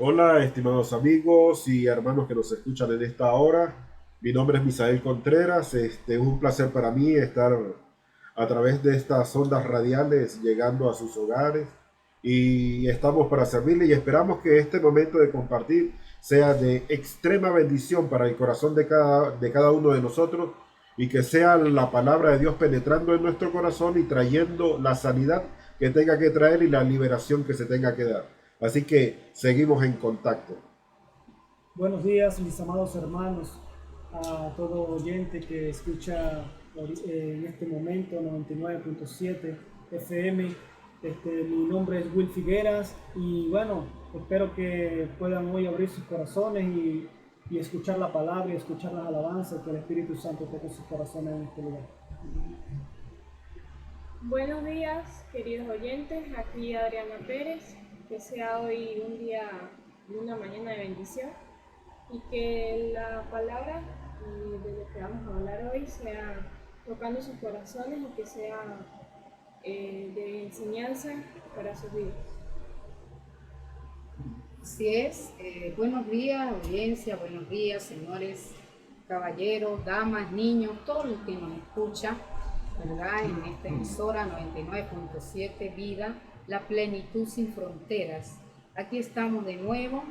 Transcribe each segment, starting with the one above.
Hola, estimados amigos y hermanos que nos escuchan en esta hora. Mi nombre es Misael Contreras. Es un placer para mí estar a través de estas ondas radiales llegando a sus hogares y estamos para servirle y esperamos que este momento de compartir sea de extrema bendición para el corazón de cada uno de nosotros y que sea la palabra de Dios penetrando en nuestro corazón y trayendo la sanidad que tenga que traer y la liberación que se tenga que dar. Así que seguimos en contacto. Buenos días, mis amados hermanos, a todo oyente que escucha en este momento 99.7 FM. Mi nombre es Will Figueras y bueno, espero que puedan hoy abrir sus corazones y escuchar la palabra y escuchar las alabanzas que el Espíritu Santo toque sus corazones en este lugar. Buenos días, queridos oyentes, aquí Adriana Pérez. Que sea hoy un día, una mañana de bendición y que la palabra de lo que vamos a hablar hoy sea tocando sus corazones y que sea de enseñanza para sus vidas. Así es, buenos días audiencia, buenos días señores, caballeros, damas, niños, todos los que nos escuchan, ¿verdad? En esta emisora 99.7 Vida, la plenitud sin fronteras. Aquí estamos de nuevo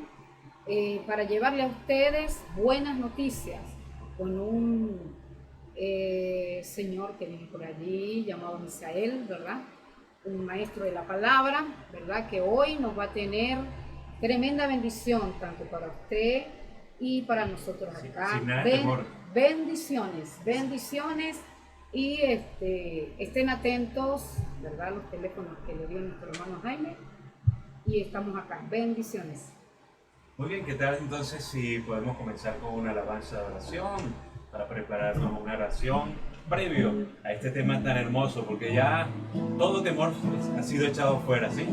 para llevarle a ustedes buenas noticias con un señor que viene por allí llamado Misael, ¿verdad? Un maestro de la palabra, ¿verdad? Que hoy nos va a tener tremenda bendición tanto para usted y para nosotros acá. Sin nada de temor. Bendiciones. Y estén atentos, ¿verdad? Los teléfonos que le dio nuestro hermano Jaime. Y estamos acá. Bendiciones. Muy bien, ¿qué tal entonces si podemos comenzar con una alabanza de oración para prepararnos una oración previo a este tema tan hermoso? Porque ya todo temor ha sido echado fuera, ¿sí?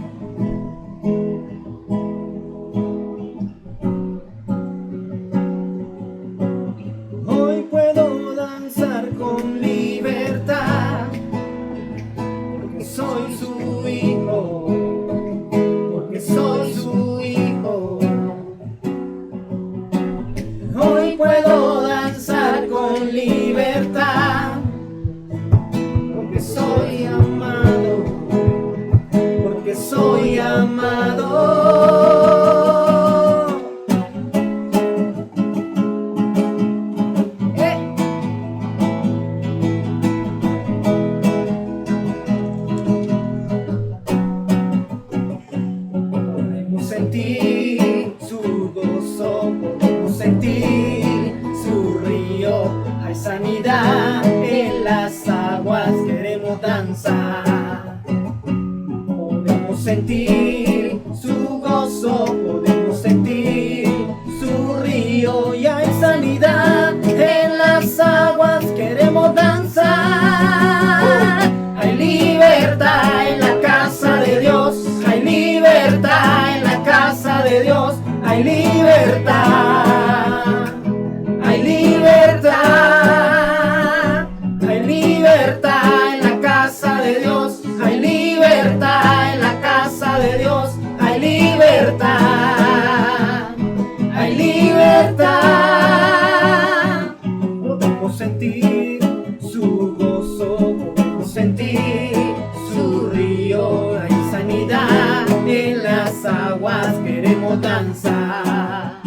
Hoy puedo danzar con libertad, porque soy su hijo, porque soy su hijo. Hoy puedo danzar con libertad, porque soy amado, porque soy amado. Podemos sentir su gozo, podemos sentir su río. Hay sanidad en las aguas, queremos danzar. Podemos sentir su gozo, podemos sentir su río. Y hay sanidad en las aguas, queremos danzar. Hay libertad en la casa de Dios, hay libertad en la casa de Dios, hay libertad, hay libertad, hay libertad en la casa de Dios, hay libertad en la casa de Dios, hay libertad, hay libertad. Podemos sentir su gozo, podemos sentir su río. Hay sanidad en las aguas, queremos danzar.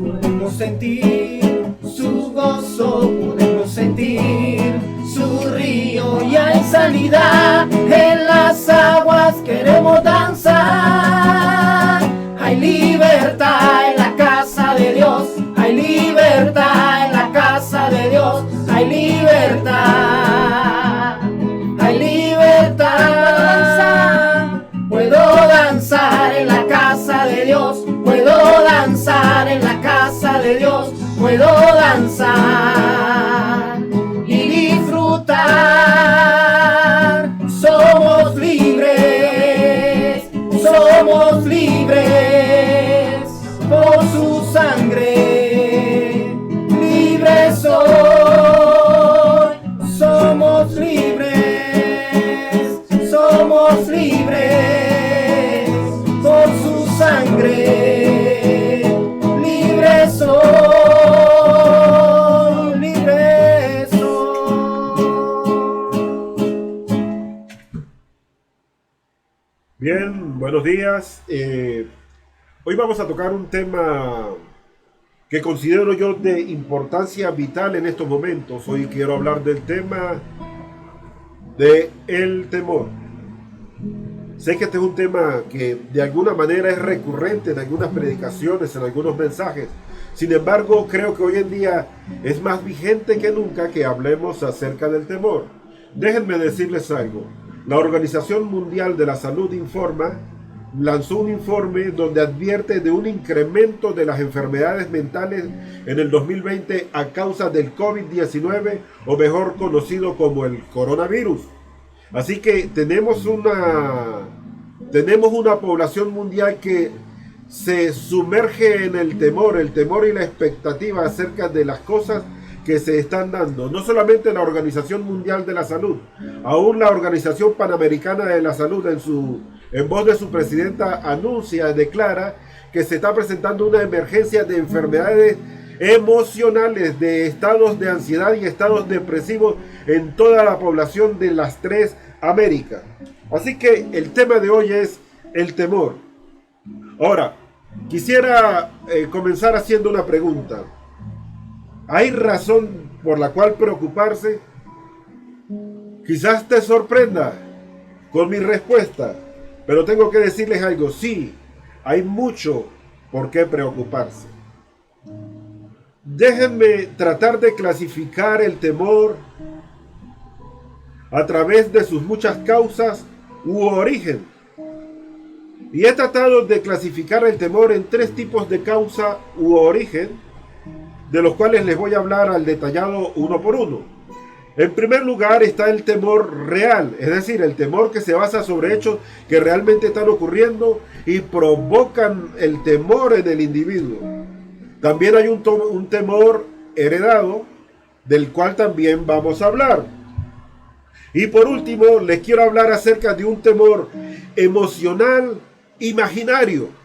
Podemos sentir su gozo, podemos sentir su río. Y hay sanidad en las aguas, queremos danzar. Hay libertad en la casa de Dios, hay libertad en la casa de Dios, hay libertad, hay libertad. Puedo danzar en la casa de Dios, puedo danzar en la casa de Dios, puedo danzar y disfrutar. Somos libres, somos libres por su sangre. Libres soy, somos libres, somos libres por su sangre. Bien, buenos días. Hoy vamos a tocar un tema que considero yo de importancia vital en estos momentos. Hoy quiero hablar del tema de el temor. Sé que este es un tema que de alguna manera es recurrente en algunas predicaciones, en algunos mensajes. Sin embargo, creo que hoy en día es más vigente que nunca que hablemos acerca del temor. Déjenme decirles algo. La Organización Mundial de la Salud lanzó un informe donde advierte de un incremento de las enfermedades mentales en el 2020 a causa del COVID-19, o mejor conocido como el coronavirus. Así que tenemos una población mundial que se sumerge en el temor y la expectativa acerca de las cosas que se están dando. No solamente la Organización Mundial de la Salud, aún la Organización Panamericana de la Salud en voz de su presidenta declara que se está presentando una emergencia de enfermedades emocionales, de estados de ansiedad y estados depresivos en toda la población de las 3 Américas. Así que el tema de hoy es el temor. Ahora, quisiera comenzar haciendo una pregunta. ¿Hay razón por la cual preocuparse? Quizás te sorprenda con mi respuesta, pero tengo que decirles algo. Sí, hay mucho por qué preocuparse. Déjenme tratar de clasificar el temor a través de sus muchas causas u origen. Y he tratado de clasificar el temor en 3 tipos de causa u origen, de los cuales les voy a hablar al detallado uno por uno. En primer lugar está el temor real, es decir, el temor que se basa sobre hechos que realmente están ocurriendo y provocan el temor en el individuo. También hay un temor heredado, del cual también vamos a hablar. Y por último, les quiero hablar acerca de un temor emocional imaginario.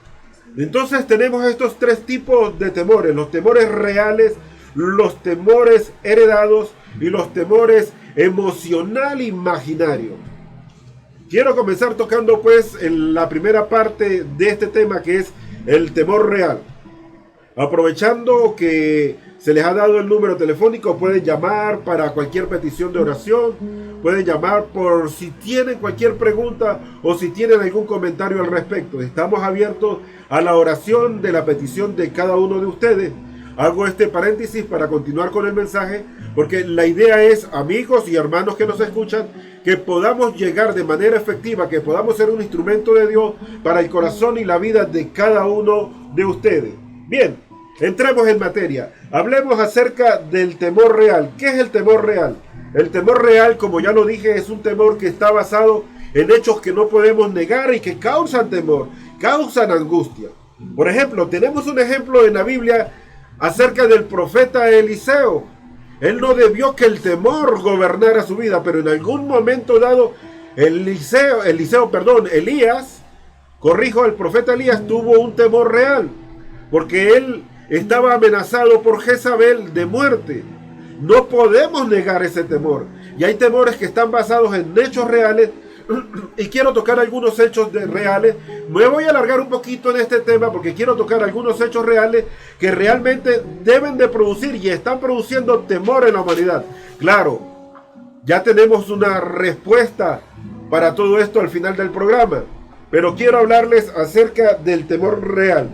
Entonces tenemos estos 3 tipos de temores: los temores reales, los temores heredados y los temores emocional imaginario. Quiero comenzar tocando pues en la primera parte de este tema, que es el temor real. Aprovechando que se les ha dado el número telefónico, pueden llamar para cualquier petición de oración, pueden llamar por si tienen cualquier pregunta o si tienen algún comentario al respecto. Estamos abiertos a la oración de la petición de cada uno de ustedes. Hago este paréntesis para continuar con el mensaje, porque la idea es, amigos y hermanos que nos escuchan, que podamos llegar de manera efectiva, que podamos ser un instrumento de Dios para el corazón y la vida de cada uno de ustedes. Bien, entremos en materia. Hablemos acerca del temor real. ¿Qué es el temor real? El temor real, como ya lo dije, es un temor que está basado en hechos que no podemos negar y que causan temor, causan angustia. Por ejemplo, tenemos un ejemplo en la Biblia acerca del profeta Eliseo. Él no debió que el temor gobernara su vida, pero en algún momento dado, Elías, el profeta Elías tuvo un temor real, porque él estaba amenazado por Jezabel de muerte. No podemos negar ese temor. Y hay temores que están basados en hechos reales. Y quiero tocar algunos hechos reales. Me voy a alargar un poquito en este tema porque quiero tocar algunos hechos reales que realmente deben de producir y están produciendo temor en la humanidad. Claro, ya tenemos una respuesta para todo esto al final del programa, pero quiero hablarles acerca del temor real.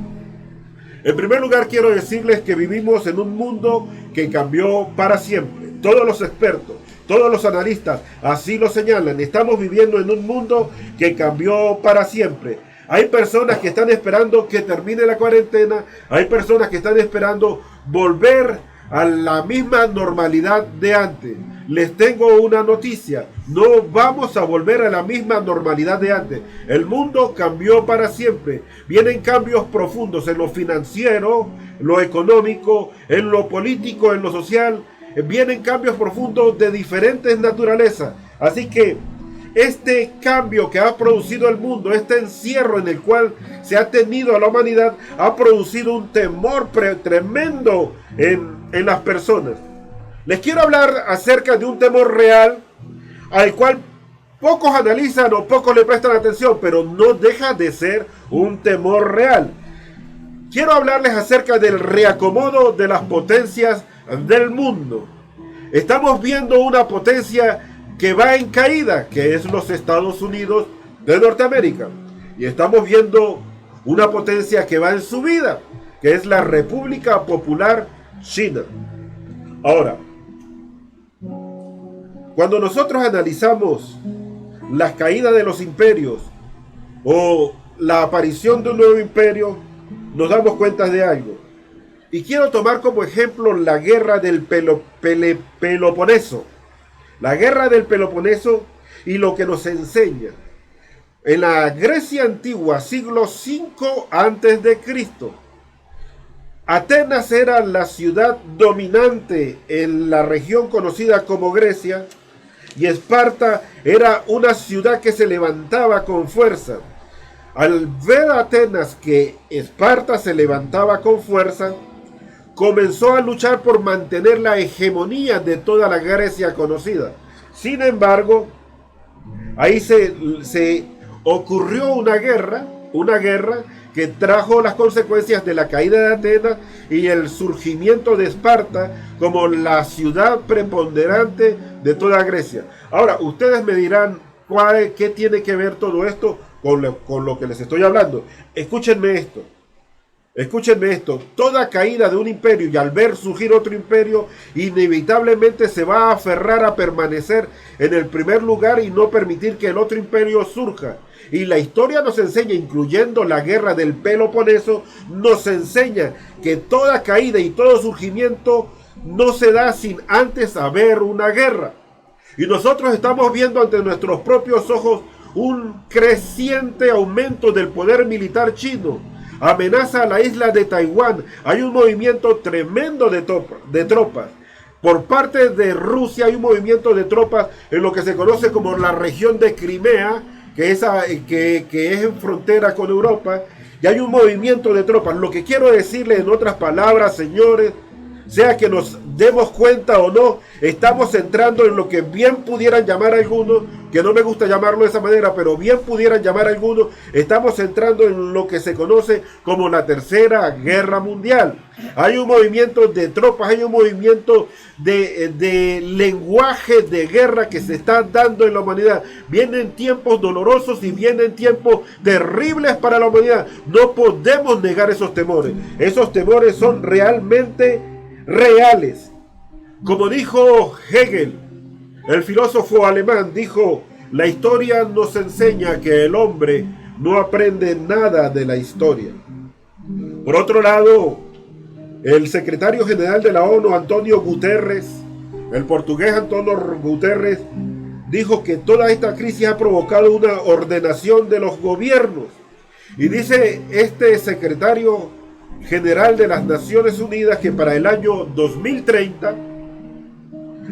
En primer lugar, quiero decirles que vivimos en un mundo que cambió para siempre. Todos los expertos, todos los analistas así lo señalan. Estamos viviendo en un mundo que cambió para siempre. Hay personas que están esperando que termine la cuarentena. Hay personas que están esperando volver a la misma normalidad de antes. Les tengo una noticia: no vamos a volver a la misma normalidad de antes. El mundo cambió para siempre. Vienen cambios profundos en lo financiero, lo económico, en lo político, en lo social. Vienen cambios profundos de diferentes naturalezas. Así que este cambio que ha producido el mundo, este encierro en el cual se ha tenido a la humanidad, ha producido un temor tremendo en las personas. Les quiero hablar acerca de un temor real al cual pocos analizan o pocos le prestan atención, pero no deja de ser un temor real. Quiero hablarles acerca del reacomodo de las potencias del mundo. Estamos viendo una potencia que va en caída, que es los Estados Unidos de Norteamérica. Y estamos viendo una potencia que va en subida, que es la República Popular China. Ahora, cuando nosotros analizamos las caídas de los imperios o la aparición de un nuevo imperio, nos damos cuenta de algo. Y quiero tomar como ejemplo la guerra del Peloponeso. La guerra del Peloponeso y lo que nos enseña. En la Grecia antigua, siglo V antes de Cristo, Atenas era la ciudad dominante en la región conocida como Grecia, y Esparta era una ciudad que se levantaba con fuerza. Al ver a Atenas que Esparta se levantaba con fuerza, comenzó a luchar por mantener la hegemonía de toda la Grecia conocida. Sin embargo, ahí se ocurrió una guerra que trajo las consecuencias de la caída de Atenas y el surgimiento de Esparta como la ciudad preponderante de toda Grecia. Ahora, ustedes me dirán, ¿qué tiene que ver todo esto con lo que les estoy hablando? Escúchenme esto. Toda caída de un imperio y al ver surgir otro imperio, inevitablemente se va a aferrar a permanecer en el primer lugar y no permitir que el otro imperio surja. Y la historia nos enseña, incluyendo la guerra del Peloponeso, nos enseña que toda caída y todo surgimiento no se da sin antes haber una guerra. Y nosotros estamos viendo ante nuestros propios ojos un creciente aumento del poder militar chino. Amenaza a la isla de Taiwán. Hay un movimiento tremendo de tropas. Por parte de Rusia hay un movimiento de tropas en lo que se conoce como la región de Crimea, que es en frontera con Europa, y hay un movimiento de tropas. Lo que quiero decirles en otras palabras, señores, sea que nos demos cuenta o no, estamos entrando en lo que bien pudieran llamar algunos, que no me gusta llamarlo de esa manera, pero bien pudieran llamar algunos, estamos entrando en lo que se conoce como la Tercera Guerra Mundial. Hay un movimiento de tropas, hay un movimiento de lenguaje de guerra que se está dando en la humanidad. Vienen tiempos dolorosos y vienen tiempos terribles para la humanidad. No podemos negar esos temores. Esos temores son realmente reales. Como dijo Hegel, el filósofo alemán, dijo: la historia nos enseña que el hombre no aprende nada de la historia. Por otro lado, el secretario general de la ONU, Antonio Guterres, el portugués Antonio Guterres, dijo que toda esta crisis ha provocado una ordenación de los gobiernos. Y dice este secretario general de las Naciones Unidas que para el año 2030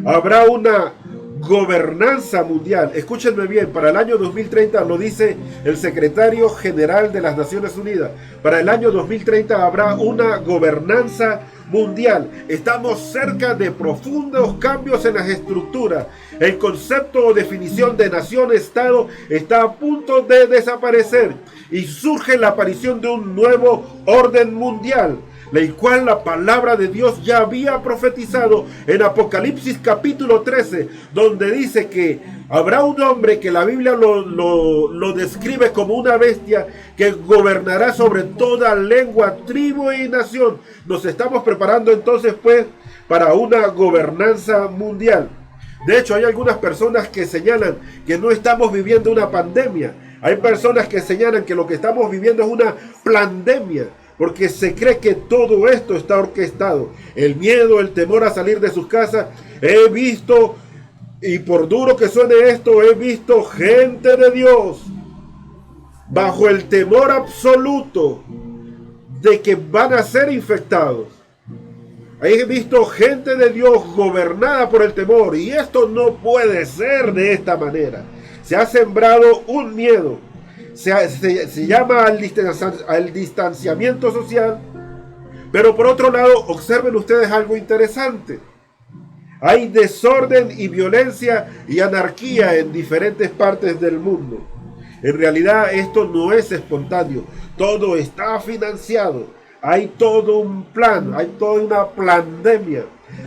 habrá una gobernanza mundial. Escúchenme bien, para el año 2030, lo dice el secretario general de las Naciones Unidas, para el año 2030 habrá una gobernanza mundial. Estamos cerca de profundos cambios en las estructuras. El concepto o definición de nación-estado está a punto de desaparecer y surge la aparición de un nuevo orden mundial, el cual la palabra de Dios ya había profetizado en Apocalipsis capítulo 13, donde dice que habrá un hombre que la Biblia lo describe como una bestia que gobernará sobre toda lengua, tribu y nación. Nos estamos preparando entonces pues para una gobernanza mundial. De hecho, hay algunas personas que señalan que no estamos viviendo una pandemia. Hay personas que señalan que lo que estamos viviendo es una plandemia, porque se cree que todo esto está orquestado. El miedo, el temor a salir de sus casas. He visto, y por duro que suene esto, he visto gente de Dios bajo el temor absoluto de que van a ser infectados. He visto gente de Dios gobernada por el temor, y esto no puede ser de esta manera. Se ha sembrado un miedo. Se llama al distanciamiento social. Pero por otro lado, observen ustedes algo interesante. Hay desorden y violencia y anarquía en diferentes partes del mundo. En realidad esto no es espontáneo, todo está financiado. Hay todo un plan, hay toda una pandemia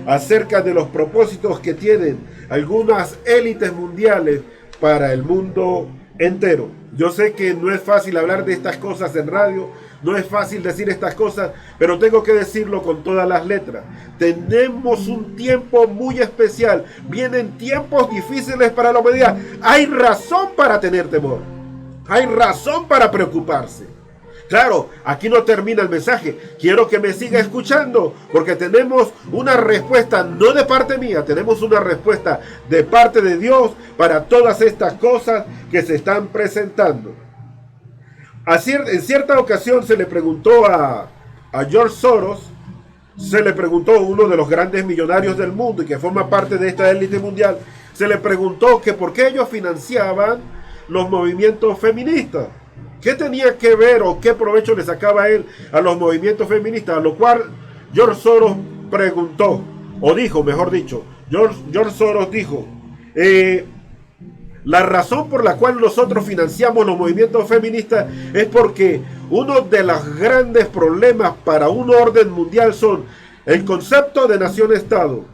acerca de los propósitos que tienen algunas élites mundiales para el mundo entero. Yo sé que no es fácil hablar de estas cosas en radio, no es fácil decir estas cosas, pero tengo que decirlo con todas las letras. Tenemos un tiempo muy especial, vienen tiempos difíciles para la humanidad. Hay razón para tener temor, hay razón para preocuparse. Claro, aquí no termina el mensaje. Quiero que me siga escuchando, porque tenemos una respuesta, no de parte mía, tenemos una respuesta de parte de Dios para todas estas cosas que se están presentando. En cierta ocasión se le preguntó a George Soros, se le preguntó, uno de los grandes millonarios del mundo y que forma parte de esta élite mundial, se le preguntó que por qué ellos financiaban los movimientos feministas. ¿Qué tenía que ver o qué provecho le sacaba él a los movimientos feministas? A lo cual George Soros preguntó, o dijo, mejor dicho, George Soros dijo, la razón por la cual nosotros financiamos los movimientos feministas es porque uno de los grandes problemas para un orden mundial son el concepto de nación-estado,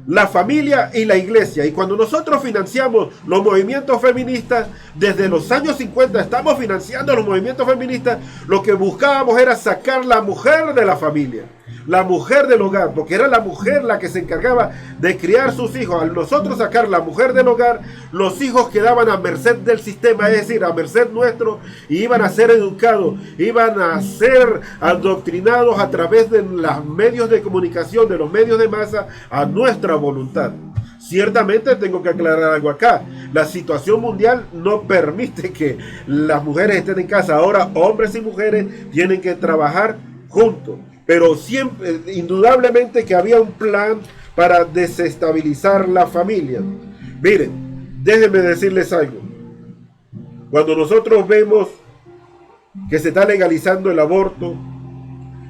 la familia y la iglesia. Y cuando nosotros financiamos los movimientos feministas, desde los años 50 estamos financiando los movimientos feministas, lo que buscábamos era sacar la mujer de la familia, la mujer del hogar, porque era la mujer la que se encargaba de criar sus hijos. Al nosotros sacar la mujer del hogar, los hijos quedaban a merced del sistema, es decir, a merced nuestro, y iban a ser educados, iban a ser adoctrinados a través de los medios de comunicación, de los medios de masa, a nuestra voluntad. Ciertamente tengo que aclarar algo acá. La situación mundial no permite que las mujeres estén en casa. Ahora hombres y mujeres tienen que trabajar juntos. Pero siempre, indudablemente que había un plan para desestabilizar la familia. Miren, déjenme decirles algo. Cuando nosotros vemos que se está legalizando el aborto,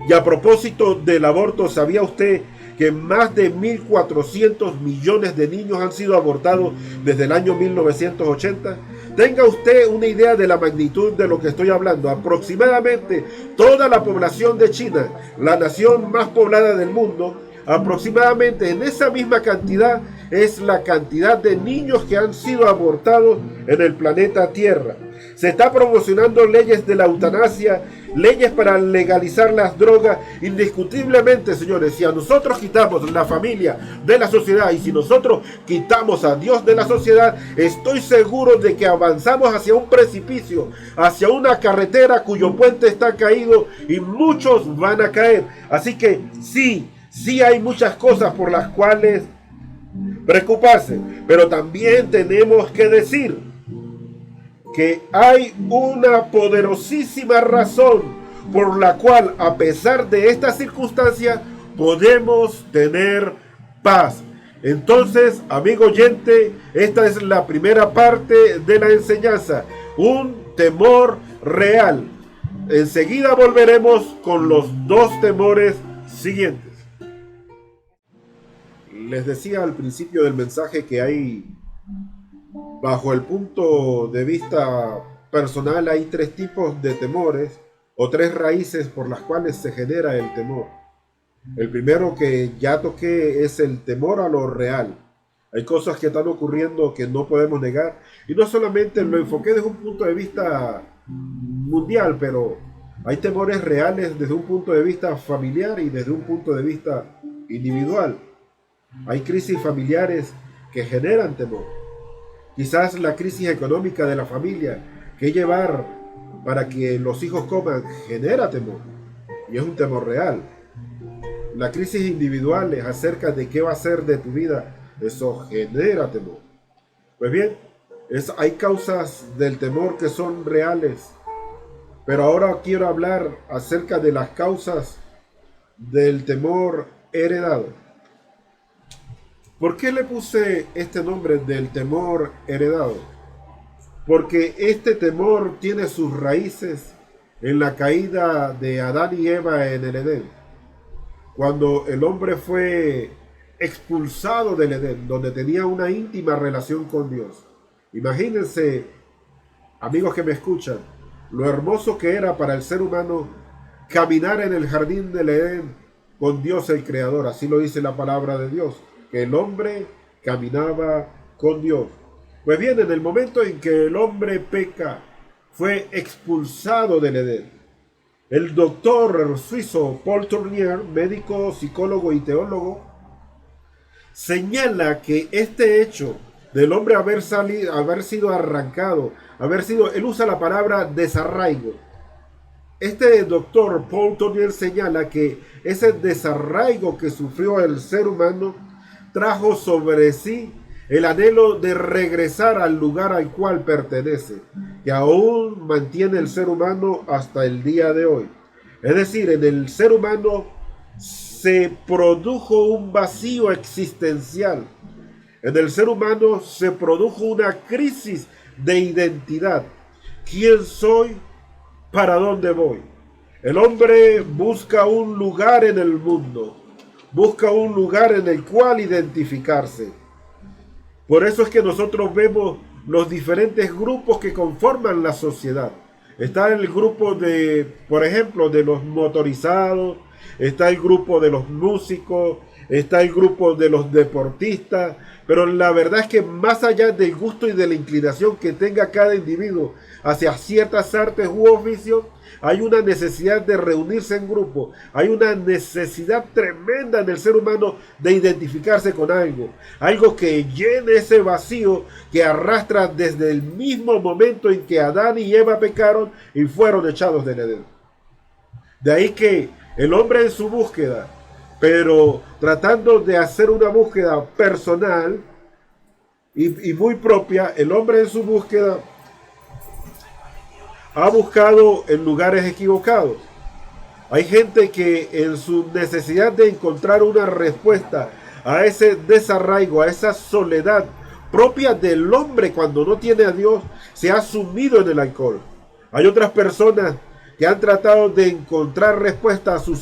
y a propósito del aborto, ¿sabía usted que más de 1.400 millones de niños han sido abortados desde el año 1980? Tenga usted una idea de la magnitud de lo que estoy hablando. Aproximadamente toda la población de China, la nación más poblada del mundo, aproximadamente en esa misma cantidad es la cantidad de niños que han sido abortados en el planeta Tierra. Se está promocionando leyes de la eutanasia, leyes para legalizar las drogas. Indiscutiblemente, señores, si a nosotros quitamos la familia de la sociedad y si nosotros quitamos a Dios de la sociedad, estoy seguro de que avanzamos hacia un precipicio, hacia una carretera cuyo puente está caído y muchos van a caer. Así que sí hay muchas cosas por las cuales preocuparse, pero también tenemos que decir que hay una poderosísima razón por la cual, a pesar de esta circunstancia, podemos tener paz. Entonces, amigo oyente, esta es la primera parte de la enseñanza, un temor real. Enseguida volveremos con los dos temores siguientes. Les decía al principio del mensaje que hay, bajo el punto de vista personal, hay tres tipos de temores o tres raíces por las cuales se genera el temor. El primero que ya toqué es el temor a lo real. Hay cosas que están ocurriendo que no podemos negar, y no solamente lo enfoqué desde un punto de vista mundial, pero hay temores reales desde un punto de vista familiar y desde un punto de vista individual. Hay crisis familiares que generan temor. Quizás la crisis económica de la familia, que llevar para que los hijos coman, genera temor, y es un temor real. La crisis individual es acerca de qué va a ser de tu vida, eso genera temor. Pues bien, hay causas del temor que son reales, pero ahora quiero hablar acerca de las causas del temor heredado. ¿Por qué le puse este nombre del temor heredado? Porque este temor tiene sus raíces en la caída de Adán y Eva en el Edén. Cuando el hombre fue expulsado del Edén, donde tenía una íntima relación con Dios. Imagínense, amigos que me escuchan, lo hermoso que era para el ser humano caminar en el jardín del Edén con Dios el Creador. Así lo dice la palabra de Dios, que el hombre caminaba con Dios. Pues bien, en el momento en que el hombre peca, fue expulsado del Edén. El doctor suizo Paul Tournier, médico, psicólogo y teólogo, señala que este hecho del hombre haber sido arrancado, él usa la palabra desarraigo. Este doctor Paul Tournier señala que ese desarraigo que sufrió el ser humano trajo sobre sí el anhelo de regresar al lugar al cual pertenece, que aún mantiene el ser humano hasta el día de hoy. Es decir, en el ser humano se produjo un vacío existencial. En el ser humano se produjo una crisis de identidad. ¿Quién soy? ¿Para dónde voy? El hombre busca un lugar en el mundo, busca un lugar en el cual identificarse. Por eso es que nosotros vemos los diferentes grupos que conforman la sociedad. Está el grupo de, por ejemplo, de los motorizados, está el grupo de los músicos, está el grupo de los deportistas, pero la verdad es que más allá del gusto y de la inclinación que tenga cada individuo hacia ciertas artes u oficios, hay una necesidad de reunirse en grupo, hay una necesidad tremenda en el ser humano de identificarse con algo que llene ese vacío que arrastra desde el mismo momento en que Adán y Eva pecaron y fueron echados del Edén. De ahí que el hombre en su búsqueda, pero tratando de hacer una búsqueda personal y muy propia, el hombre en su búsqueda ha buscado en lugares equivocados. Hay gente que en su necesidad de encontrar una respuesta a ese desarraigo, a esa soledad propia del hombre cuando no tiene a Dios, se ha sumido en el alcohol. Hay otras personas que han tratado de encontrar respuesta a su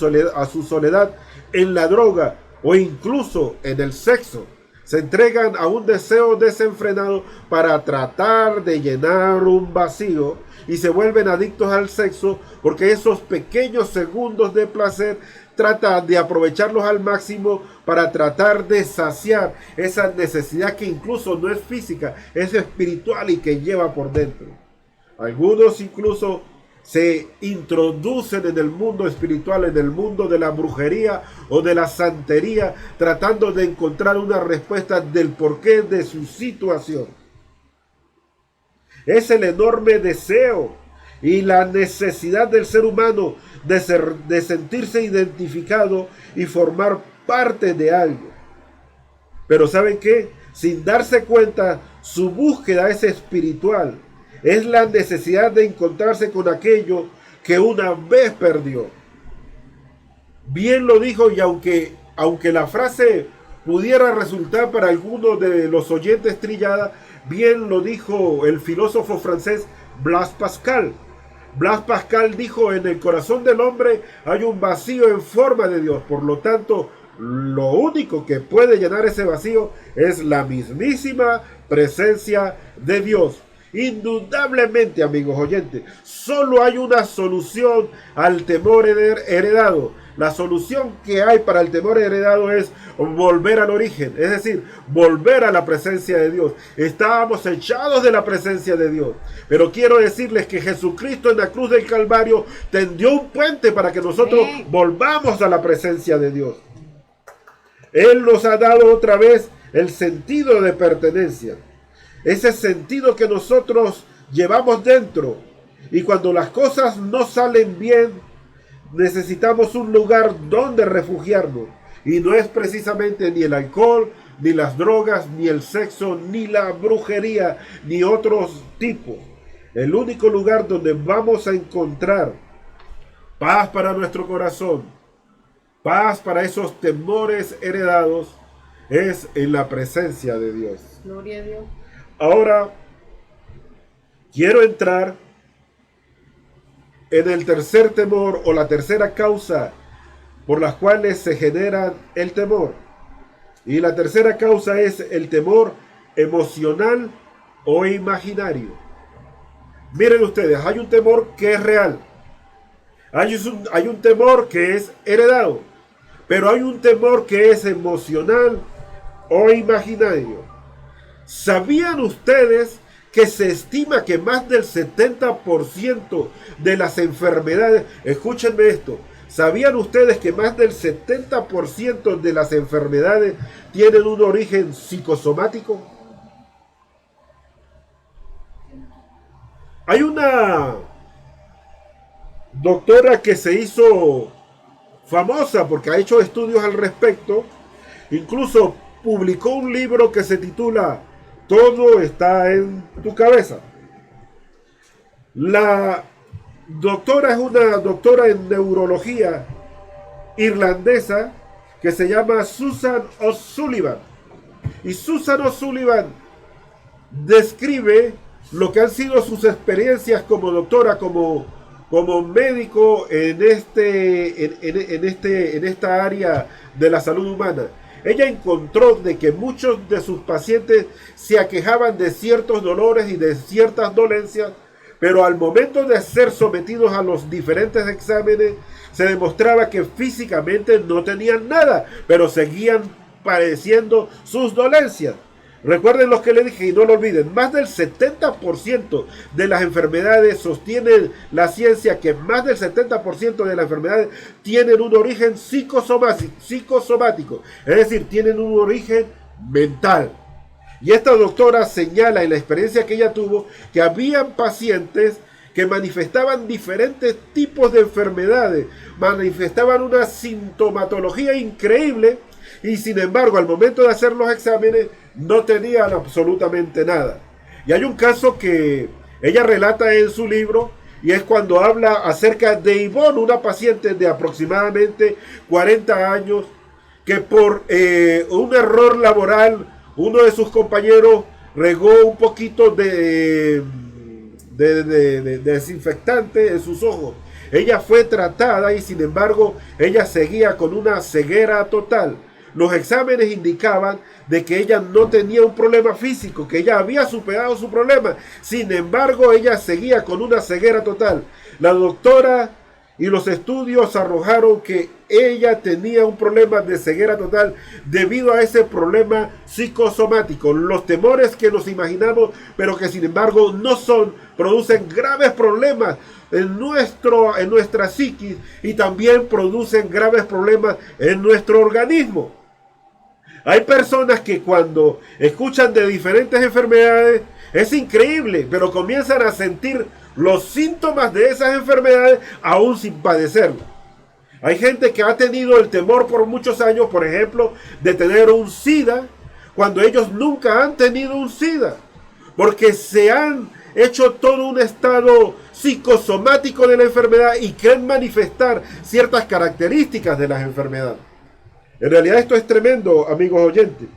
soledad en la droga o incluso en el sexo. Se entregan a un deseo desenfrenado para tratar de llenar un vacío y se vuelven adictos al sexo porque esos pequeños segundos de placer tratan de aprovecharlos al máximo para tratar de saciar esa necesidad que incluso no es física, es espiritual y que lleva por dentro. Algunos incluso se introducen en el mundo espiritual, en el mundo de la brujería o de la santería, tratando de encontrar una respuesta del porqué de su situación. Es el enorme deseo y la necesidad del ser humano de sentirse identificado y formar parte de algo. Pero ¿saben qué? Sin darse cuenta, su búsqueda es espiritual. Es la necesidad de encontrarse con aquello que una vez perdió. Bien lo dijo, y aunque la frase pudiera resultar para algunos de los oyentes trillada, bien lo dijo el filósofo francés Blaise Pascal. Blaise Pascal dijo: en el corazón del hombre hay un vacío en forma de Dios. Por lo tanto, lo único que puede llenar ese vacío es la mismísima presencia de Dios. Indudablemente, amigos oyentes, solo hay una solución al temor heredado. La solución que hay para el temor heredado es volver al origen, es decir, volver a la presencia de Dios. Estábamos echados de la presencia de Dios, pero quiero decirles que Jesucristo en la cruz del Calvario tendió un puente para que nosotros volvamos a la presencia de Dios. Él nos ha dado otra vez el sentido de pertenencia. Ese sentido que nosotros llevamos dentro. Y cuando las cosas no salen bien, necesitamos un lugar donde refugiarnos. Y no es precisamente ni el alcohol, ni las drogas, ni el sexo, ni la brujería, ni otros tipos. El único lugar donde vamos a encontrar paz para nuestro corazón, paz para esos temores heredados, es en la presencia de Dios. Gloria a Dios. Ahora, quiero entrar en el tercer temor o la tercera causa por las cuales se genera el temor. Y la tercera causa es el temor emocional o imaginario. Miren ustedes, hay un temor que es real. Hay un temor que es heredado. Pero hay un temor que es emocional o imaginario. ¿Sabían ustedes que se estima que más del 70% de las enfermedades, escúchenme esto, ¿sabían ustedes que más del 70% de las enfermedades tienen un origen psicosomático? Hay una doctora que se hizo famosa porque ha hecho estudios al respecto, incluso publicó un libro que se titula Todo está en tu cabeza. La doctora es una doctora en neurología irlandesa que se llama Susan O'Sullivan. Y Susan O'Sullivan describe lo que han sido sus experiencias como doctora, como médico en esta área de la salud humana. Ella encontró de que muchos de sus pacientes se aquejaban de ciertos dolores y de ciertas dolencias, pero al momento de ser sometidos a los diferentes exámenes, se demostraba que físicamente no tenían nada, pero seguían padeciendo sus dolencias. Recuerden lo que le dije y no lo olviden, más del 70% de las enfermedades, sostiene la ciencia que más del 70% de las enfermedades tienen un origen psicosomático, es decir, tienen un origen mental. Y esta doctora señala en la experiencia que ella tuvo que habían pacientes que manifestaban diferentes tipos de enfermedades, manifestaban una sintomatología increíble y sin embargo al momento de hacer los exámenes no tenían absolutamente nada. Y hay un caso que ella relata en su libro y es cuando habla acerca de Ivonne, una paciente de aproximadamente 40 años que por un error laboral uno de sus compañeros regó un poquito de desinfectante en sus ojos. Ella fue tratada y sin embargo ella seguía con una ceguera total. Los exámenes indicaban de que ella no tenía un problema físico, que ella había superado su problema. Sin embargo, ella seguía con una ceguera total. La doctora y los estudios arrojaron que ella tenía un problema de ceguera total debido a ese problema psicosomático. Los temores que nos imaginamos, pero que sin embargo no son, producen graves problemas en nuestra psiquis y también producen graves problemas en nuestro organismo. Hay personas que cuando escuchan de diferentes enfermedades es increíble, pero comienzan a sentir los síntomas de esas enfermedades aún sin padecerlas. Hay gente que ha tenido el temor por muchos años, por ejemplo, de tener un SIDA, cuando ellos nunca han tenido un SIDA, porque se han hecho todo un estado psicosomático de la enfermedad y creen manifestar ciertas características de las enfermedades. En realidad esto es tremendo, amigos oyentes.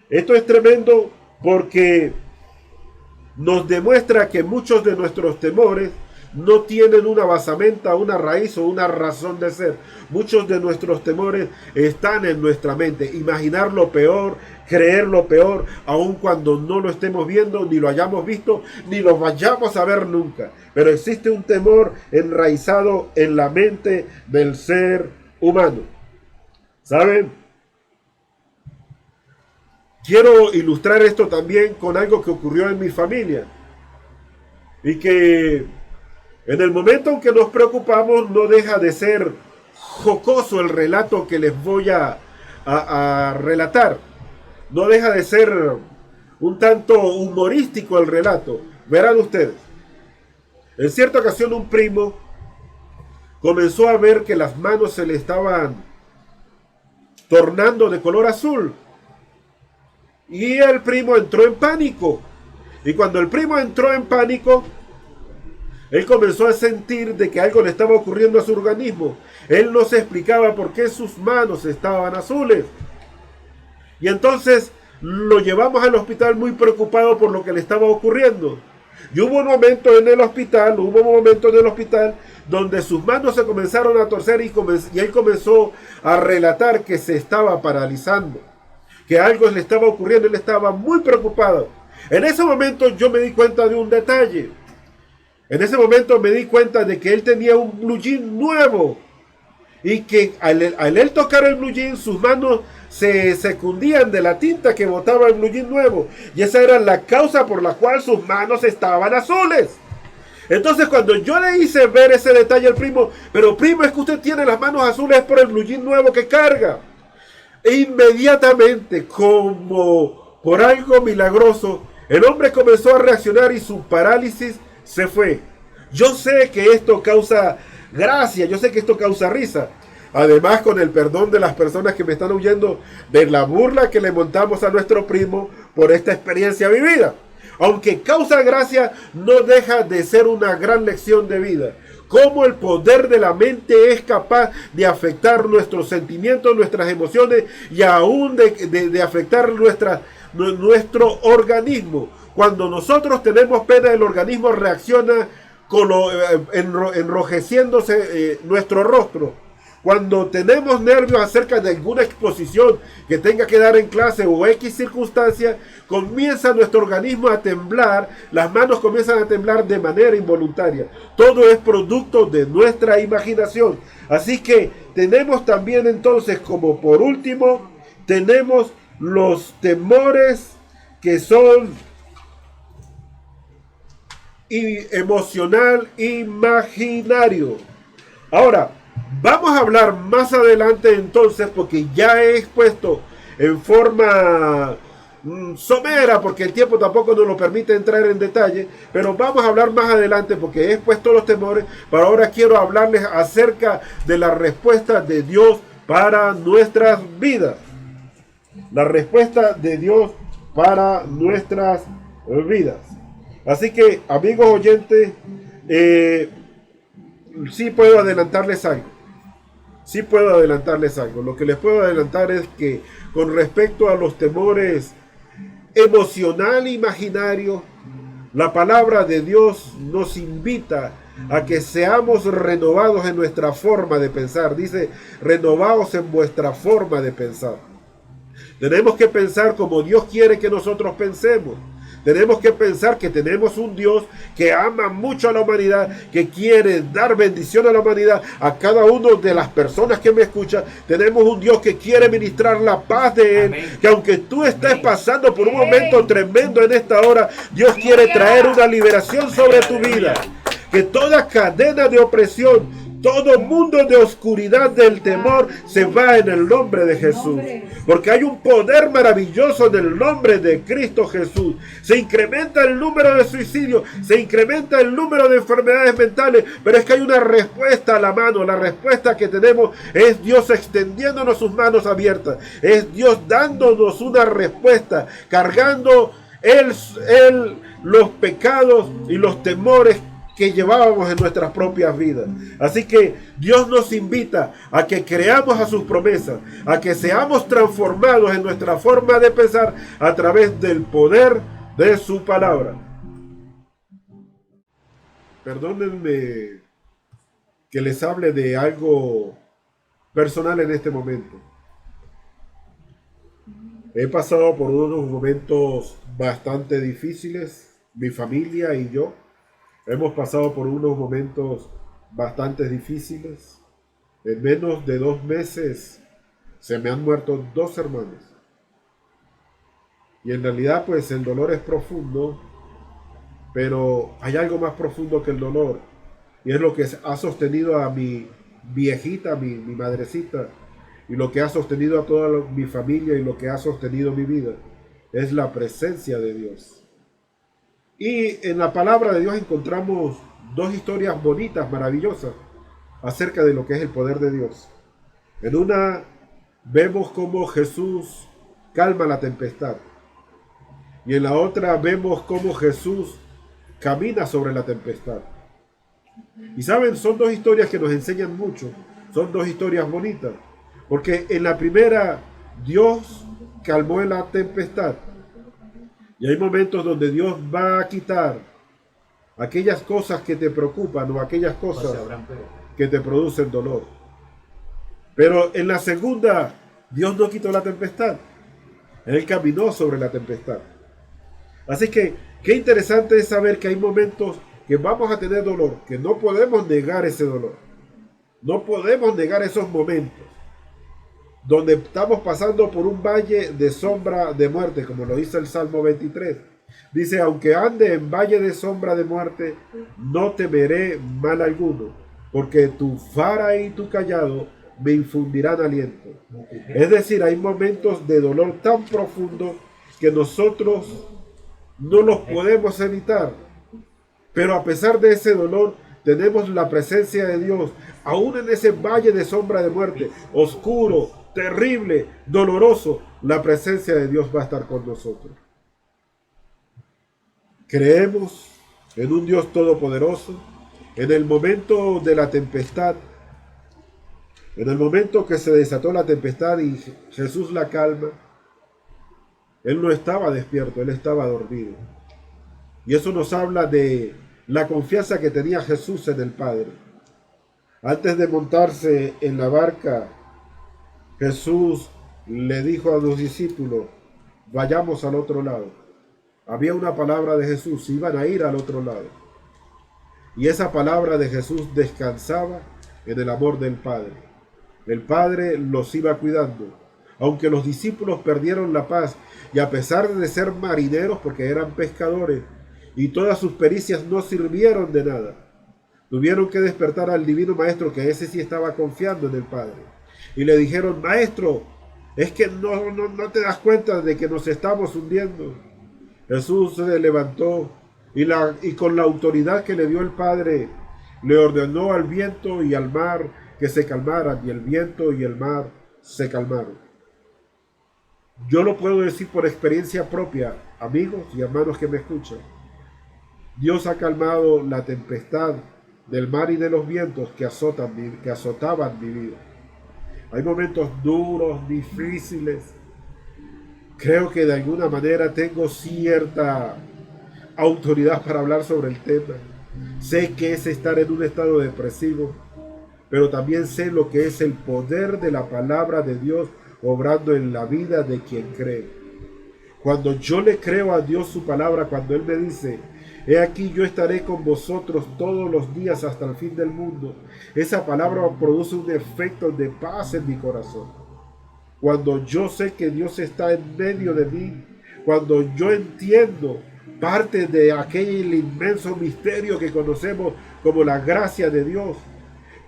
Esto es tremendo porque nos demuestra que muchos de nuestros temores no tienen una basamenta, una raíz o una razón de ser. Muchos de nuestros temores están en nuestra mente. Imaginar lo peor, creer lo peor, aun cuando no lo estemos viendo, ni lo hayamos visto, ni lo vayamos a ver nunca. Pero existe un temor enraizado en la mente del ser humano. ¿Saben? Quiero ilustrar esto también con algo que ocurrió en mi familia. Y que en el momento en que nos preocupamos no deja de ser jocoso el relato que les voy a relatar. No deja de ser un tanto humorístico el relato. Verán ustedes. En cierta ocasión un primo comenzó a ver que las manos se le estaban tornando de color azul. Y el primo entró en pánico. Y cuando el primo entró en pánico, él comenzó a sentir de que algo le estaba ocurriendo a su organismo. Él no se explicaba por qué sus manos estaban azules. Y entonces lo llevamos al hospital muy preocupado por lo que le estaba ocurriendo. Y hubo un momento en el hospital donde sus manos se comenzaron a torcer y él comenzó a relatar que se estaba paralizando. que algo le estaba ocurriendo, él estaba muy preocupado. En ese momento yo me di cuenta de un detalle. En ese momento me di cuenta de que él tenía un blue jean nuevo y que al él tocar el blue jean, sus manos se secundían de la tinta que botaba el blue jean nuevo, y esa era la causa por la cual sus manos estaban azules. Entonces cuando yo le hice ver ese detalle al primo, pero primo, es que usted tiene las manos azules por el blue jean nuevo que carga. E inmediatamente, como por algo milagroso, el hombre comenzó a reaccionar y su parálisis se fue. Yo sé que esto causa gracia, yo sé que esto causa risa. Además, con el perdón de las personas que me están huyendo de la burla que le montamos a nuestro primo por esta experiencia vivida. Aunque causa gracia, no deja de ser una gran lección de vida. Cómo el poder de la mente es capaz de afectar nuestros sentimientos, nuestras emociones y aún de afectar nuestro organismo. Cuando nosotros tenemos pena, el organismo reacciona enrojeciéndose nuestro rostro. Cuando tenemos nervios acerca de alguna exposición que tenga que dar en clase o X circunstancia, comienza nuestro organismo a temblar, las manos comienzan a temblar de manera involuntaria. Todo es producto de nuestra imaginación. Así que tenemos también entonces, como por último, tenemos los temores que son emocional imaginario. Ahora, vamos a hablar más adelante entonces, porque ya he expuesto en forma somera, porque el tiempo tampoco nos lo permite entrar en detalle, pero vamos a hablar más adelante porque he expuesto los temores. Pero ahora quiero hablarles acerca de la respuesta de Dios para nuestras vidas. La respuesta de Dios para nuestras vidas. Así que, amigos oyentes, sí puedo adelantarles algo. Sí puedo adelantarles algo. Lo que les puedo adelantar es que con respecto a los temores emocional e imaginario, la palabra de Dios nos invita a que seamos renovados en nuestra forma de pensar. Dice, renovaos en vuestra forma de pensar. Tenemos que pensar como Dios quiere que nosotros pensemos. Tenemos que pensar que tenemos un Dios que ama mucho a la humanidad, que quiere dar bendición a la humanidad, a cada una de las personas que me escuchan. Tenemos un Dios que quiere ministrar la paz de Él. Amén. Que aunque tú estés pasando por un momento tremendo en esta hora, Dios quiere traer una liberación sobre tu vida. Que toda cadena de opresión, todo mundo de oscuridad del temor se va en el nombre de Jesús. Porque hay un poder maravilloso en el nombre de Cristo Jesús. Se incrementa el número de suicidios, se incrementa el número de enfermedades mentales, pero es que hay una respuesta a la mano. La respuesta que tenemos es Dios extendiéndonos sus manos abiertas. Es Dios dándonos una respuesta, cargando los pecados y los temores que llevábamos en nuestras propias vidas. Así que Dios nos invita a que creamos a sus promesas, a que seamos transformados en nuestra forma de pensar a través del poder de su palabra. Perdónenme que les hable de algo personal en este momento. He pasado por unos momentos bastante difíciles, mi familia y yo. Hemos pasado por unos momentos bastante difíciles. En menos de 2 meses se me han muerto 2 hermanos. Y en realidad pues el dolor es profundo, pero hay algo más profundo que el dolor. Y es lo que ha sostenido a mi viejita, mi madrecita, y lo que ha sostenido a toda mi familia y lo que ha sostenido mi vida. Es la presencia de Dios. Y en la palabra de Dios encontramos 2 historias bonitas, maravillosas, acerca de lo que es el poder de Dios. En una vemos cómo Jesús calma la tempestad. Y en la otra vemos cómo Jesús camina sobre la tempestad. Y saben, son 2 historias que nos enseñan mucho. Son 2 historias bonitas. Porque en la primera, Dios calmó la tempestad. Y hay momentos donde Dios va a quitar aquellas cosas que te preocupan o aquellas cosas que te producen dolor. Pero en la segunda, Dios no quitó la tempestad. Él caminó sobre la tempestad. Así que, qué interesante es saber que hay momentos que vamos a tener dolor, que no podemos negar ese dolor. No podemos negar esos momentos donde estamos pasando por un valle de sombra de muerte, como lo dice el Salmo 23. Dice, aunque ande en valle de sombra de muerte, no temeré mal alguno, porque tu vara y tu cayado me infundirán aliento. Es decir, hay momentos de dolor tan profundo que nosotros no los podemos evitar. Pero a pesar de ese dolor, tenemos la presencia de Dios, aún en ese valle de sombra de muerte, oscuro, terrible, doloroso, la presencia de Dios va a estar con nosotros. Creemos en un Dios todopoderoso. En el momento de la tempestad, en el momento que se desató la tempestad y Jesús la calma, Él no estaba despierto, Él estaba dormido. Y eso nos habla de la confianza que tenía Jesús en el Padre. Antes de montarse en la barca, Jesús le dijo a los discípulos, vayamos al otro lado. Había una palabra de Jesús, iban a ir al otro lado. Y esa palabra de Jesús descansaba en el amor del Padre. El Padre los iba cuidando. Aunque los discípulos perdieron la paz y a pesar de ser marineros, porque eran pescadores, y todas sus pericias no sirvieron de nada, tuvieron que despertar al divino maestro, que ese sí estaba confiando en el Padre. Y le dijeron, maestro, es que no te das cuenta de que nos estamos hundiendo. Jesús se levantó y con la autoridad que le dio el Padre, le ordenó al viento y al mar que se calmaran, y el viento y el mar se calmaron. Yo lo puedo decir por experiencia propia, amigos y hermanos que me escuchan. Dios ha calmado la tempestad del mar y de los vientos que azotaban mi vida. Hay momentos duros, difíciles. Creo que de alguna manera tengo cierta autoridad para hablar sobre el tema. Sé que es estar en un estado depresivo, pero también sé lo que es el poder de la palabra de Dios obrando en la vida de quien cree. Cuando yo le creo a Dios su palabra, cuando Él me dice, he aquí yo estaré con vosotros todos los días hasta el fin del mundo, esa palabra produce un efecto de paz en mi corazón. Cuando yo sé que Dios está en medio de mí, cuando yo entiendo parte de aquel inmenso misterio que conocemos como la gracia de Dios,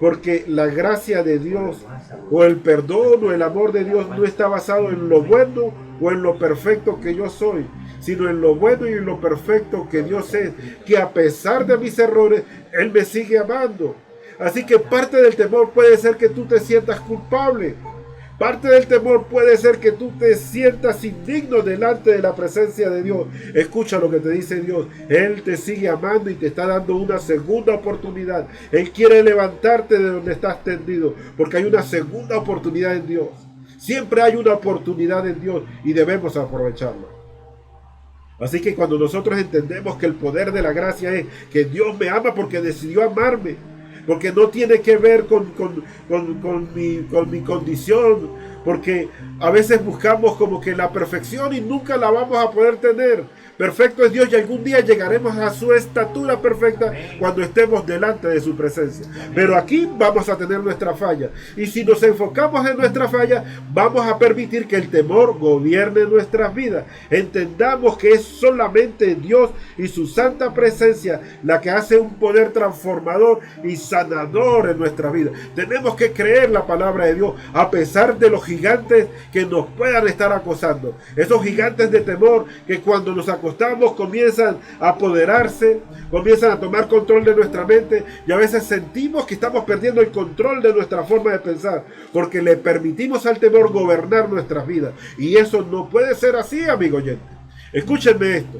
porque la gracia de Dios o el perdón o el amor de Dios no está basado en lo bueno o en lo perfecto que yo soy, sino en lo bueno y en lo perfecto que Dios es, que a pesar de mis errores, Él me sigue amando. Así que parte del temor puede ser que tú te sientas culpable. Parte del temor puede ser que tú te sientas indigno delante de la presencia de Dios. Escucha lo que te dice Dios. Él te sigue amando y te está dando una segunda oportunidad. Él quiere levantarte de donde estás tendido, porque hay una segunda oportunidad en Dios. Siempre hay una oportunidad en Dios y debemos aprovecharla. Así que cuando nosotros entendemos que el poder de la gracia es que Dios me ama porque decidió amarme, porque no tiene que ver con mi condición, porque a veces buscamos como que la perfección y nunca la vamos a poder tener. Perfecto es Dios y algún día llegaremos a su estatura perfecta cuando estemos delante de su presencia. Pero aquí vamos a tener nuestra falla. Y si nos enfocamos en nuestra falla, vamos a permitir que el temor gobierne nuestras vidas. Entendamos que es solamente Dios y su santa presencia la que hace un poder transformador y sanador en nuestra vida. Tenemos que creer la palabra de Dios a pesar de los gigantes que nos puedan estar acosando. Esos gigantes de temor que cuando nos acostamos comienzan a apoderarse, comienzan a tomar control de nuestra mente y a veces sentimos que estamos perdiendo el control de nuestra forma de pensar porque le permitimos al temor gobernar nuestras vidas. Y eso no puede ser así, amigo oyente. Escúchenme esto.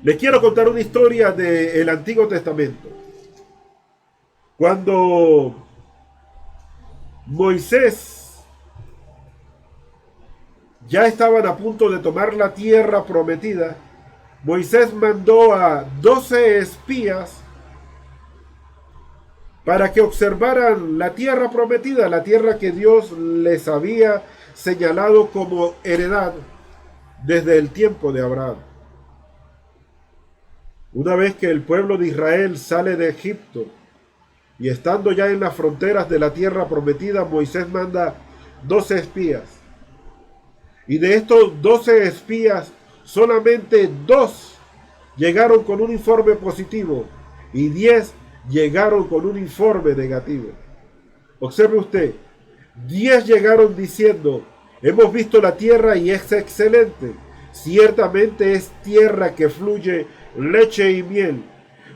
Les quiero contar una historia del Antiguo Testamento. Cuando Moisés ya estaban a punto de tomar la tierra prometida, Moisés mandó a 12 espías para que observaran la tierra prometida, la tierra que Dios les había señalado como heredad desde el tiempo de Abraham. Una vez que el pueblo de Israel sale de Egipto y estando ya en las fronteras de la tierra prometida, Moisés manda 12 espías. Y de estos 12 espías, solamente 2 llegaron con un informe positivo y 10 llegaron con un informe negativo. Observe usted, 10 llegaron diciendo: hemos visto la tierra y es excelente. Ciertamente es tierra que fluye leche y miel.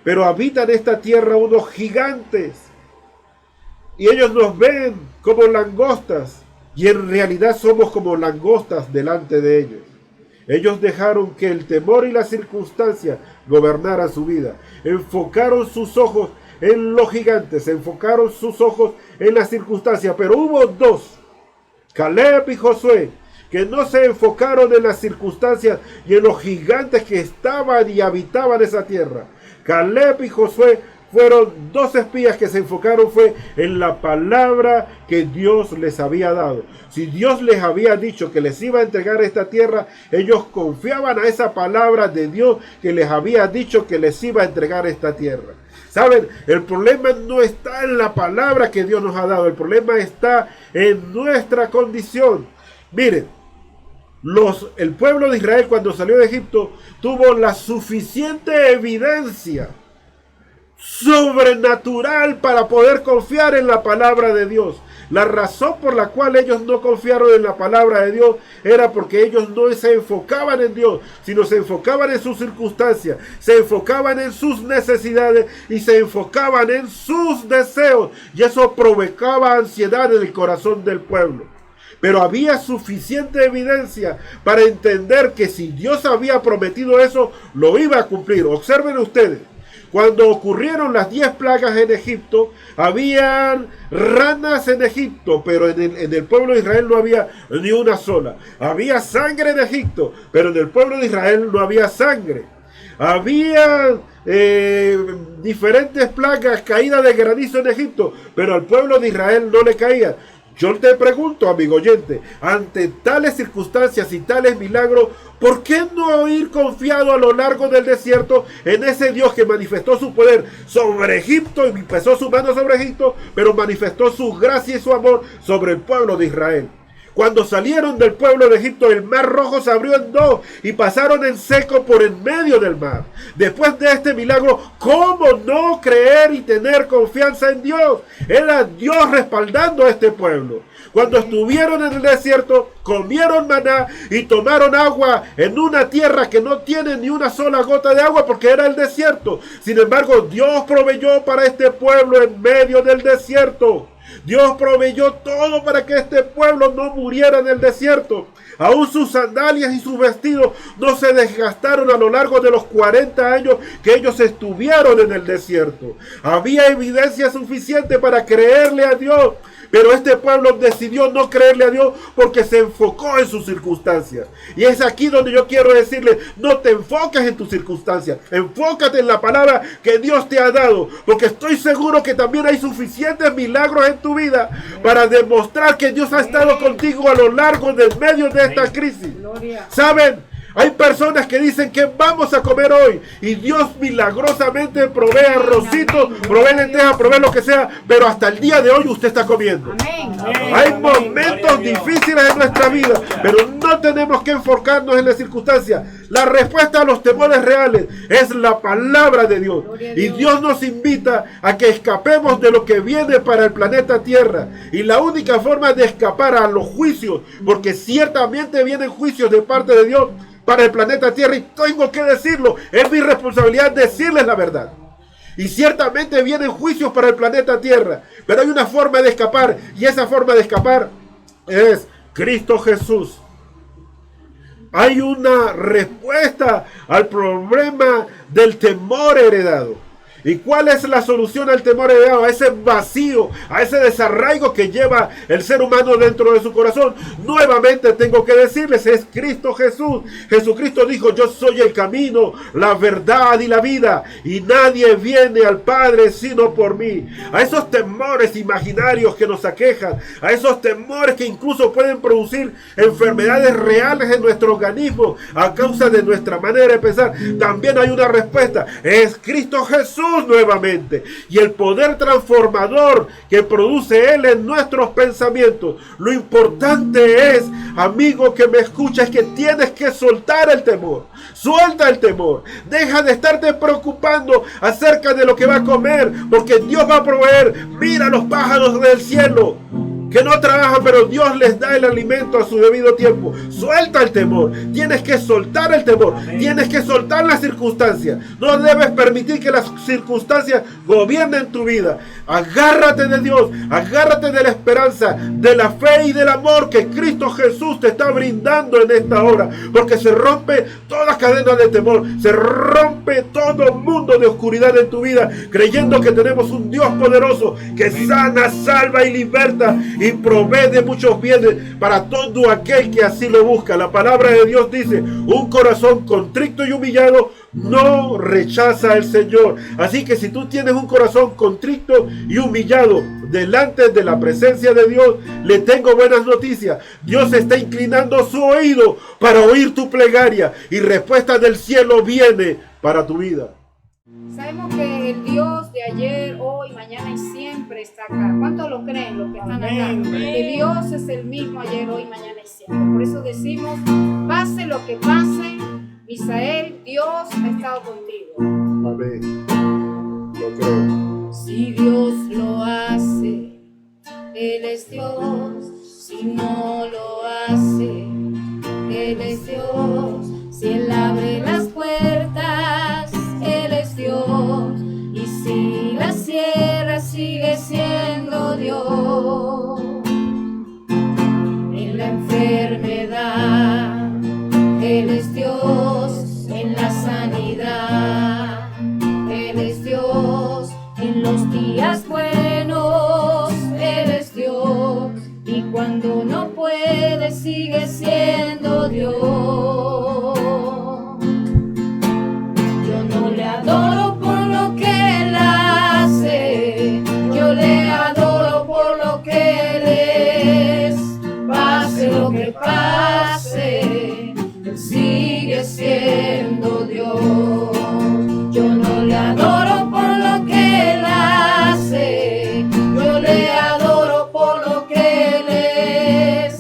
Pero habitan esta tierra unos gigantes. Y ellos nos ven como langostas. Y en realidad somos como langostas delante de ellos. Ellos dejaron que el temor y la circunstancia gobernaran su vida. Enfocaron sus ojos en los gigantes. Enfocaron sus ojos en la circunstancia. Pero hubo 2, Caleb y Josué, que no se enfocaron en las circunstancias y en los gigantes que estaban y habitaban esa tierra. Caleb y Josué fueron 2 espías que se enfocaron fue en la palabra que Dios les había dado. Si Dios les había dicho que les iba a entregar esta tierra, ellos confiaban a esa palabra de Dios que les había dicho que les iba a entregar esta tierra. ¿Saben? El problema no está en la palabra que Dios nos ha dado. El problema está en nuestra condición. Miren, el pueblo de Israel cuando salió de Egipto tuvo la suficiente evidencia sobrenatural para poder confiar en la palabra de Dios. La razón por la cual ellos no confiaron en la palabra de Dios era porque ellos no se enfocaban en Dios, sino se enfocaban en sus circunstancias, se enfocaban en sus necesidades y se enfocaban en sus deseos, y eso provocaba ansiedad en el corazón del pueblo. Pero había suficiente evidencia para entender que si Dios había prometido eso, lo iba a cumplir. Observen ustedes. Cuando ocurrieron las 10 plagas en Egipto, habían ranas en Egipto, pero en el pueblo de Israel no había ni una sola. Había sangre en Egipto, pero en el pueblo de Israel no había sangre. Había diferentes plagas, caída de granizo en Egipto, pero al pueblo de Israel no le caía. Yo te pregunto, amigo oyente, ante tales circunstancias y tales milagros, ¿por qué no ir confiado a lo largo del desierto en ese Dios que manifestó su poder sobre Egipto y pesó su mano sobre Egipto, pero manifestó su gracia y su amor sobre el pueblo de Israel? Cuando salieron del pueblo de Egipto, el mar rojo se abrió en 2 y pasaron en seco por en medio del mar. Después de este milagro, ¿cómo no creer y tener confianza en Dios? Era Dios respaldando a este pueblo. Cuando estuvieron en el desierto, comieron maná y tomaron agua en una tierra que no tiene ni una sola gota de agua porque era el desierto. Sin embargo, Dios proveyó para este pueblo en medio del desierto. Dios proveyó todo para que este pueblo no muriera en el desierto. Aún sus sandalias y sus vestidos no se desgastaron a lo largo de los 40 años que ellos estuvieron en el desierto. Había evidencia suficiente para creerle a Dios. Pero este pueblo decidió no creerle a Dios porque se enfocó en sus circunstancias. Y es aquí donde yo quiero decirle, no te enfoques en tus circunstancias. Enfócate en la palabra que Dios te ha dado. Porque estoy seguro que también hay suficientes milagros en tu vida para demostrar que Dios ha estado contigo a lo largo del medio de esta crisis. ¿Saben? Hay personas que dicen que vamos a comer hoy y Dios milagrosamente provee arrocito, provee lentejas, provee lo que sea, pero hasta el día de hoy usted está comiendo. Amén. Hay momentos difíciles en nuestra vida, pero no tenemos que enfocarnos en las circunstancias. La respuesta a los temores reales es la palabra de Dios. Y Dios nos invita a que escapemos de lo que viene para el planeta Tierra. Y la única forma de escapar a los juicios, porque ciertamente vienen juicios de parte de Dios para el planeta Tierra, y tengo que decirlo, es mi responsabilidad decirles la verdad. Y ciertamente vienen juicios para el planeta Tierra, pero hay una forma de escapar, y esa forma de escapar es Cristo Jesús. Hay una respuesta al problema del temor heredado. ¿Y cuál es la solución al temor heredado? A ese vacío, a ese desarraigo que lleva el ser humano dentro de su corazón. Nuevamente tengo que decirles, es Cristo Jesús. Jesucristo dijo, yo soy el camino, la verdad y la vida, y nadie viene al Padre sino por mí. A esos temores imaginarios que nos aquejan, a esos temores que incluso pueden producir enfermedades reales en nuestro organismo a causa de nuestra manera de pensar, también hay una respuesta. Es Cristo Jesús nuevamente, y el poder transformador que produce Él en nuestros pensamientos. Lo importante es, amigo que me escucha, es que tienes que soltar el temor. Suelta el temor. Deja de estarte preocupando acerca de lo que va a comer, porque Dios va a proveer. Mira los pájaros del cielo, que no trabajan, pero Dios les da el alimento a su debido tiempo. Suelta el temor. Tienes que soltar el temor. Amén. Tienes que soltar las circunstancias. No debes permitir que las circunstancias gobiernen tu vida. Agárrate de Dios. Agárrate de la esperanza, de la fe y del amor que Cristo Jesús te está brindando en esta hora. Porque se rompe toda cadena de temor. Se rompe todo mundo de oscuridad en tu vida, creyendo que tenemos un Dios poderoso que sana, salva y liberta, y provee de muchos bienes para todo aquel que así lo busca. La palabra de Dios dice, un corazón contrito y humillado no rechaza el Señor. Así que si tú tienes un corazón contrito y humillado delante de la presencia de Dios, le tengo buenas noticias. Dios está inclinando su oído para oír tu plegaria, y respuesta del cielo viene para tu vida. Sabemos que el Dios de ayer, hoy, mañana y siempre está acá. ¿Cuántos lo creen, los que están acá? Amén. Que Dios es el mismo ayer, hoy, mañana y siempre. Por eso decimos, pase lo que pase, Misael, Dios ha estado contigo. Amén. Lo creo. Si Dios lo hace, Él es Dios. Si no lo hace, Él es Dios. Si Él abre las puertas, Él es Dios. Y si la cierra, sigue siendo Dios. En la enfermedad, Él es Dios. En la sanidad, Él es Dios. En los días buenos, Él es Dios. Y cuando no puede, sigue siendo Dios. Yo no le adoro por lo que Él hace, yo le adoro por lo que Él es. Pase lo que pase, Él sigue siendo Dios. Yo no le adoro por lo que Él hace, yo le adoro por lo que Él es.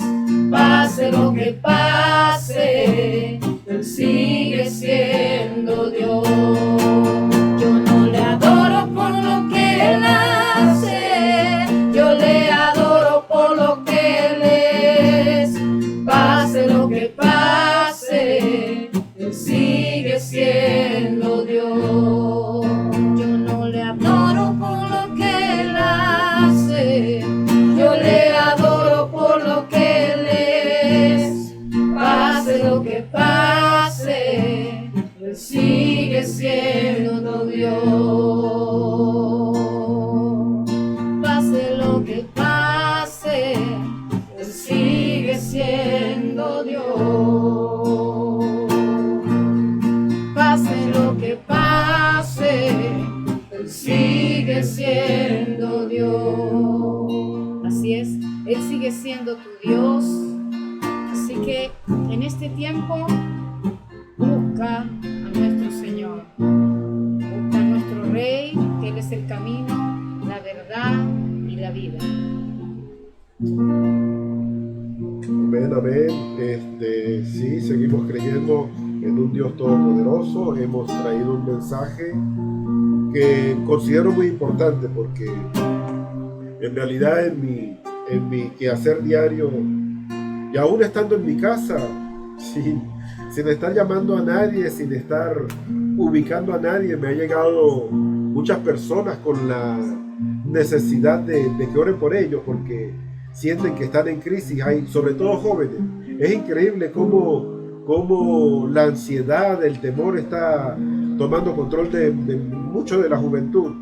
Pase lo que pase, Él sigue siendo Dios. Yo no le adoro por lo que Él hace, yo le adoro por lo que Él es. Pase lo que pase, Él sigue siendo Dios. Yo no le adoro por lo que Él hace, yo le adoro por lo que Él es. Pase lo que pase, Él sigue siendo Dios. Pase lo que pase, Él sigue siendo Dios. Pase lo que pase, Él sigue siendo Dios. Así es, Él sigue siendo tu Dios. Así que en este tiempo, busca a nuestro Señor. Busca a nuestro Rey, que Él es el camino, la verdad y la vida. Amén, amén. Sí, seguimos creyendo en un Dios todopoderoso. Hemos traído un mensaje que considero muy importante, porque en realidad en mi quehacer diario, y aún estando en mi casa, sin estar llamando a nadie, sin estar ubicando a nadie, me ha llegado muchas personas con la necesidad de que ore por ellos, porque sienten que están en crisis. Hay sobre todo jóvenes. Es increíble cómo la ansiedad, el temor está tomando control de mucho de la juventud.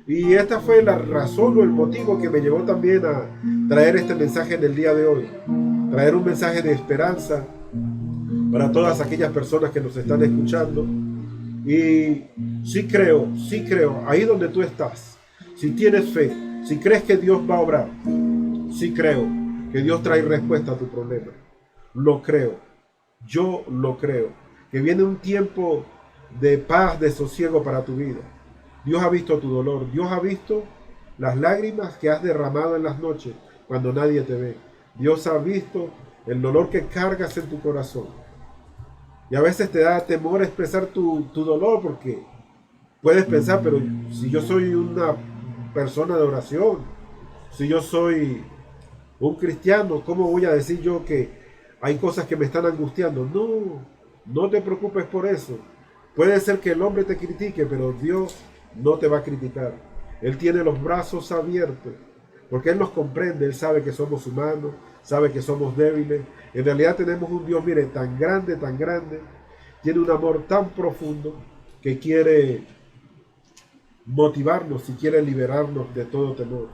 Y esta fue la razón o el motivo que me llevó también a traer este mensaje en el día de hoy. Traer un mensaje de esperanza para todas aquellas personas que nos están escuchando. Y sí creo, ahí donde tú estás, si tienes fe, si crees que Dios va a obrar, sí creo que Dios trae respuesta a tu problema. Lo creo, yo lo creo, que viene un tiempo de paz, de sosiego para tu vida. Dios ha visto tu dolor, Dios ha visto las lágrimas que has derramado en las noches cuando nadie te ve. Dios ha visto el dolor que cargas en tu corazón. Y a veces te da temor expresar tu dolor porque puedes pensar, pero si yo soy una persona de oración, si yo soy un cristiano, ¿cómo voy a decir yo que hay cosas que me están angustiando? No te preocupes por eso. Puede ser que el hombre te critique, pero Dios no te va a criticar. Él tiene los brazos abiertos, porque Él nos comprende, Él sabe que somos humanos, sabe que somos débiles. En realidad tenemos un Dios, mire, tan grande, tiene un amor tan profundo que quiere motivarnos y quiere liberarnos de todo temor.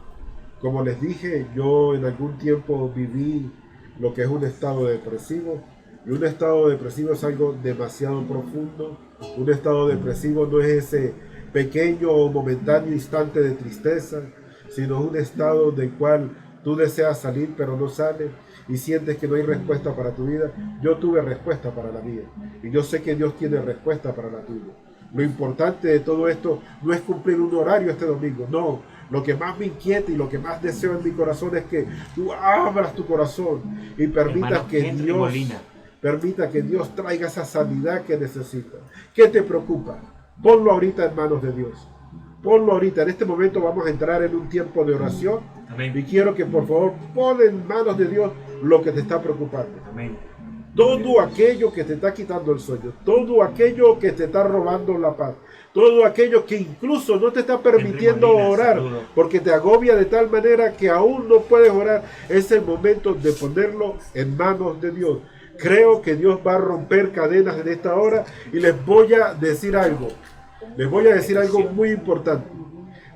Como les dije, yo en algún tiempo viví lo que es un estado depresivo, y un estado depresivo es algo demasiado profundo. Un estado depresivo no es ese pequeño o momentáneo instante de tristeza, sino un estado del cual tú deseas salir pero no sales y sientes que no hay respuesta para tu vida. Yo tuve respuesta para la mía y yo sé que Dios tiene respuesta para la tuya. Lo importante de todo esto no es cumplir un horario este domingo, no. Lo que más me inquieta y lo que más deseo en mi corazón es que tú abras tu corazón y permitas que Dios traiga esa sanidad que necesitas. ¿Qué te preocupa? Ponlo ahorita en manos de Dios. Ponlo ahorita. En este momento vamos a entrar en un tiempo de oración. Amén. Y quiero que por favor pon en manos de Dios lo que te está preocupando. Amén. Todo aquello que te está quitando el sueño, todo aquello que te está robando la paz, todo aquello que incluso no te está permitiendo orar porque te agobia de tal manera que aún no puedes orar, es el momento de ponerlo en manos de Dios. Creo que Dios va a romper cadenas en esta hora y les voy a decir algo. Les voy a decir algo muy importante.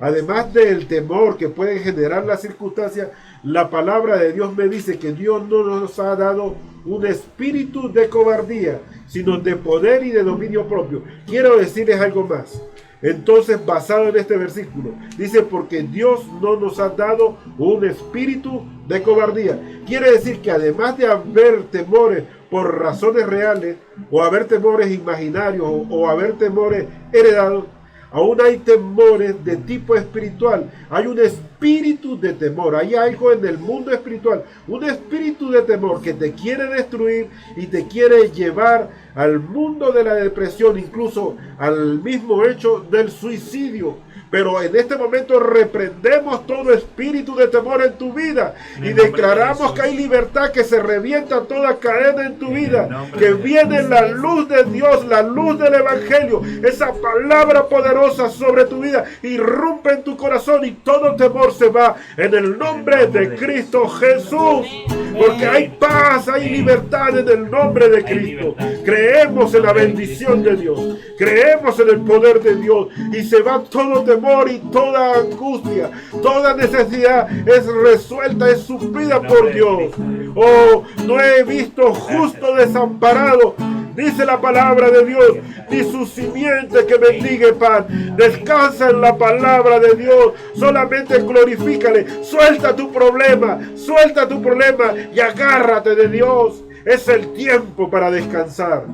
Además del temor que pueden generar las circunstancias, la palabra de Dios me dice que Dios no nos ha dado un espíritu de cobardía, sino de poder y de dominio propio. Quiero decirles algo más. Entonces, basado en este versículo, dice, porque Dios no nos ha dado un espíritu de cobardía. Quiere decir que además de haber temores por razones reales, o haber temores imaginarios, o haber temores heredados, aún hay temores de tipo espiritual. Hay un espíritu de temor. Hay algo en el mundo espiritual. Un espíritu de temor que te quiere destruir y te quiere llevar al mundo de la depresión, incluso al mismo hecho del suicidio. Pero en este momento reprendemos todo espíritu de temor en tu vida y declaramos que hay libertad, que se revienta toda cadena en tu vida, que viene la luz de Dios, la luz del Evangelio, esa palabra poderosa sobre tu vida, irrumpe en tu corazón y todo temor se va en el nombre de Cristo Jesús. Porque hay paz, hay libertad en el nombre de Cristo. Creemos en la bendición de Dios, creemos en el poder de Dios y se va todo temor y toda angustia, toda necesidad es resuelta, es suplida por Dios. Oh, no he visto justo desamparado, dice la palabra de Dios, ni su simiente que bendiga pan. Descansa en la palabra de Dios, solamente glorifícale. Suelta tu problema y agárrate de Dios. Es el tiempo para descansar.